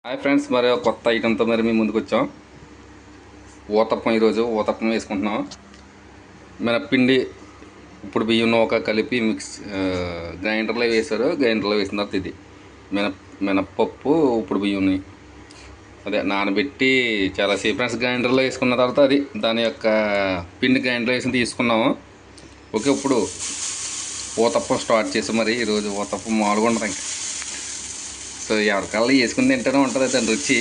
Hi friends, మరి ఒక కొత్త ఐటెంతో మరి మేము ముందుకు వచ్చాం. ఊతప్పం. ఈరోజు ఊతప్పం వేసుకుంటున్నాం. మినప్పిండి ఇప్పుడు బియ్యం నూక కలిపి గ్రైండర్లో వేశారు. గ్రైండర్లో వేసిన తర్వాత ఇది మినప్పప్పు ఇప్పుడు బియ్యంని అదే నానబెట్టి చాలాసేపు ఫ్రెండ్స్ గ్రైండర్లో వేసుకున్న తర్వాత అది దాని యొక్క పిండి గ్రైండర్లో వేసి తీసుకున్నాము. ఓకే, ఇప్పుడు ఊతప్పం స్టార్ట్ చేసి మరి ఈరోజు ఊతప్పం మామూలుగా ఉంటుంది. ఇంకా సో ఎవరికల్లా వేసుకుని తింటూనే ఉంటుంది దాని రుచి.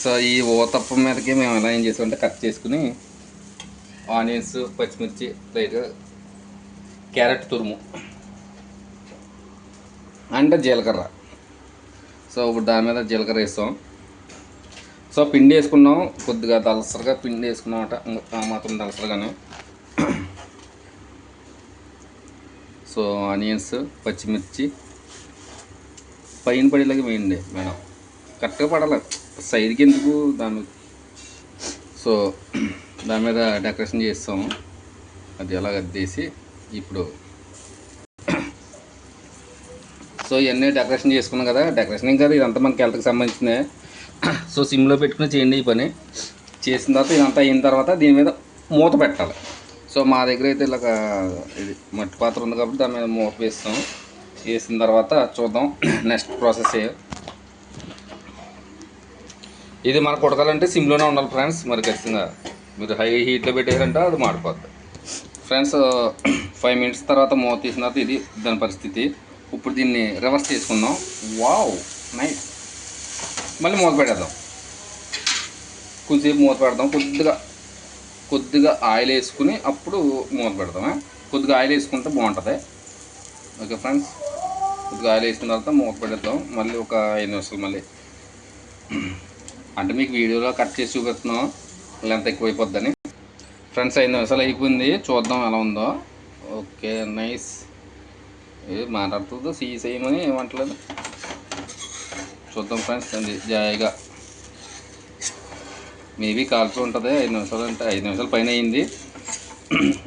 సో ఈ ఊతప్పం మీదకి మేము ఎలా ఏం చేసామంటే కట్ చేసుకుని ఆనియన్స్, పచ్చిమిర్చి, లైట్గా క్యారెట్ తురుము అంటే జీలకర్ర. సో ఇప్పుడు దాని మీద జీలకర్ర వేస్తాం. సో పిండి వేసుకున్నాం, కొద్దిగా దళసరిగా పిండి వేసుకున్నామట, మాత్రం దళసరిగానే. సో ఆనియన్స్, పచ్చిమిర్చి పైన పడేలాగా వేయండి మేడం, కరెక్ట్గా పడాలి, సైడ్కి ఎందుకు దాని. సో దాని మీద డెకరేషన్ చేస్తాము. అది అలాగ అద్దేసి ఇప్పుడు సో ఇవన్నీ డెకరేషన్ చేసుకున్నాం కదా. డెకరేషన్ ఇంకా ఇదంతా మనకి హెల్త్కి సంబంధించిందే. సో సిమ్లో పెట్టుకుని చేయండి ఈ పని. చేసిన తర్వాత ఇదంతా అయిన తర్వాత దీని మీద మూత పెట్టాలి. సో మా దగ్గర అయితే ఇలాగ ఇది మట్టి పాత్ర ఉంది కాబట్టి దాని మీద మూత వేస్తాం. వేసిన తర్వాత చూద్దాం నెక్స్ట్ ప్రాసెస్. ఇది మనకు ఉడకాలంటే సిమ్లోనే ఉండాలి ఫ్రెండ్స్. మరి ఖచ్చితంగా మీరు హై హీట్లో పెట్టారంటే అది మాడిపోద్ది ఫ్రెండ్స్. 5 మినిట్స్ తర్వాత మూత తీసిన తర్వాత ఇది దాని పరిస్థితి. ఇప్పుడు దీన్ని రివర్స్ చేసుకుందాం. Wow, nice. మళ్ళీ మూత పెట్టేద్దాం. కొంచెంసేపు మూత పెడదాం. కొద్దిగా ఆయిల్ వేసుకుని అప్పుడు మూత పెడదాం. కొద్దిగా ఆయిల్ వేసుకుంటే బాగుంటుంది. ఓకే ఫ్రెండ్స్, కొద్దిగా ఆయిల్ వేసుకున్న తర్వాత మూత పెడతాం. మళ్ళీ ఒక 5 నిమిషాలు మళ్ళీ అంటే మీకు వీడియోలో కట్ చేసి చూపిస్తున్నాం, లెంత్ ఎక్కువైపోద్దని. ఫ్రెండ్స్ 5 నిమిషాలు అయిపోయింది, చూద్దాం ఎలా ఉందో. Okay, nice. మాట్లాడుతుందో సీసేయమని ఏమంటలేదు, చూద్దాం ఫ్రెండ్స్. అండి జాయిగా మేబీ కాల్చి ఉంటుంది. 5 నిమిషాలు అంటే 5 నిమిషాల పైన అయింది.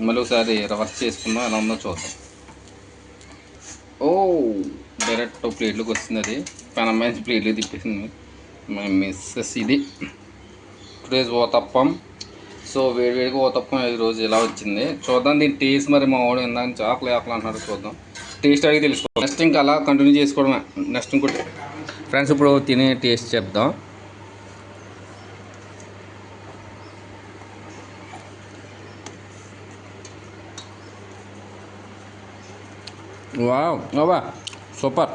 మళ్ళీ ఒకసారి రివర్స్ చేసుకుందాం, ఎలా ఉందో చూద్దాం. ఓ, డైరెక్ట్ ప్లేట్లోకి వస్తుంది. అది పెనమ్మాయి ప్లేట్లు తిప్పేసింది మిస్సెస్. ఇది టుడేస్ ఊతప్పం. సో వేడివేడిగా ఊతప్పం ఈరోజు ఇలా వచ్చింది. చూద్దాం దీని టేస్ట్. మరి మా వాడు ఇందాక చాకులు అంటున్నాడు, చూద్దాం టేస్ట్ అడిగి తెలుసుకోవాలి. నెక్స్ట్ ఇంకా అలా కంటిన్యూ చేసుకోవడమే. నెక్స్ట్ ఇంకోటి ఫ్రెండ్స్, ఇప్పుడు తినే టేస్ట్ చెప్దాం. వావ్, బాబా సూపర్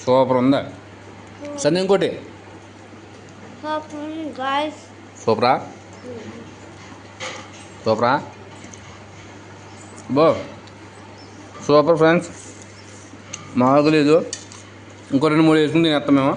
సూపర్ ఉందా సరే. ఇంకోటి సూపరా బో సూపర్ ఫ్రెండ్స్. మాకు లేదు, ఇంకో 2-3 వేసుకుని తినేస్తాం మేము.